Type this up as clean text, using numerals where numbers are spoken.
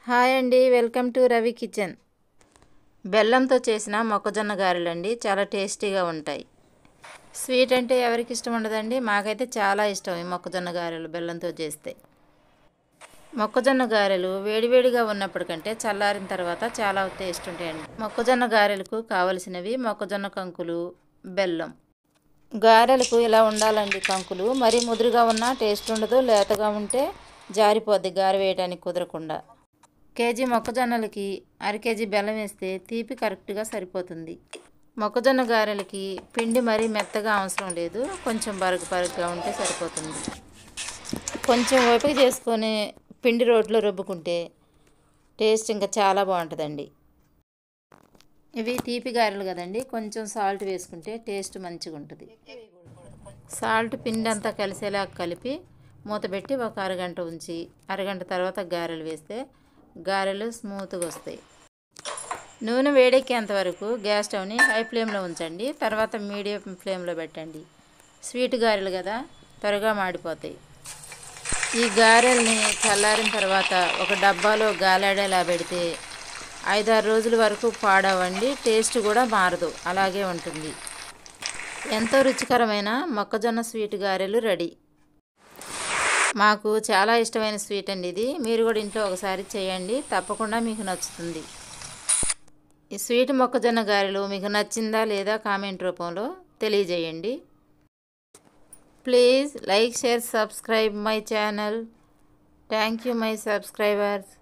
Hi అండి, welcome to Ravi kitchen. బెల్లంతో చేసిన మొక్కజొన్న గారెలండి, చాలా టేస్టీగా ఉంటాయి. స్వీట్ అంటే ఎవరికి ఇష్టం ఉండదండి? మాకైతే చాలా ఇష్టం ఈ మొక్కజొన్న గారెలు బెల్లంతో చేస్తే. మొక్కజొన్న గారెలు వేడివేడిగా ఉన్నప్పటికంటే చల్లారిన తర్వాత చాలా టేస్ట్ ఉంటాయండి. మొక్కజొన్న గారెలకు కావలసినవి మొక్కజొన్న కంకులు, బెల్లం. గారెలకు ఇలా ఉండాలండి కంకులు. మరీ ముదురుగా ఉన్నా టేస్ట్ ఉండదు, లేతగా ఉంటే జారిపోద్ది గారె వేయడానికి కుదరకుండా. కేజీ మొక్కజొన్నలకి అరకేజీ బెల్లం వేస్తే తీపి కరెక్ట్గా సరిపోతుంది. మొక్కజొన్న గారెలకి పిండి మరీ మెత్తగా అవసరం లేదు, కొంచెం బరకగా ఉంటే సరిపోతుంది. కొంచెం ఓపిక చేసుకొని పిండి రోట్లో రుబ్బుకుంటే టేస్ట్ ఇంకా చాలా బాగుంటుందండి. ఇవి తీపి గారెలు కదండి, కొంచెం సాల్ట్ వేసుకుంటే టేస్ట్ మంచిగా ఉంటుంది. సాల్ట్ పిండి అంతా కలిసేలా కలిపి మూతపెట్టి ఒక అరగంట ఉంచి అరగంట తర్వాత గారెలు వేస్తే గారెలు స్మూత్గా వస్తాయి. నూనె వేడెక్కేంత వరకు గ్యాస్ స్టవ్ని హై ఫ్లేమ్లో ఉంచండి, తర్వాత మీడియం ఫ్లేమ్లో పెట్టండి. స్వీట్ గారెలు కదా, త్వరగా మాడిపోతాయి. ఈ గారెల్ని చల్లారిన తర్వాత ఒక డబ్బాలో గాలాడేలా పెడితే 5-6 రోజుల వరకు పాడవండి, టేస్ట్ కూడా మారదు, అలాగే ఉంటుంది. ఎంతో రుచికరమైన మొక్కజొన్న స్వీట్ గారెలు రెడీ. మాకు చాలా ఇష్టమైన స్వీట్ అండి ఇది. మీరు కూడా ఇంట్లో ఒకసారి చేయండి, తప్పకుండా మీకు నచ్చుతుంది. ఈ స్వీట్ మొక్కజొన్న గారెలు మీకు నచ్చిందా లేదా కామెంట్ రూపంలో తెలియజేయండి. Please like, share, subscribe my channel. Thank you my subscribers.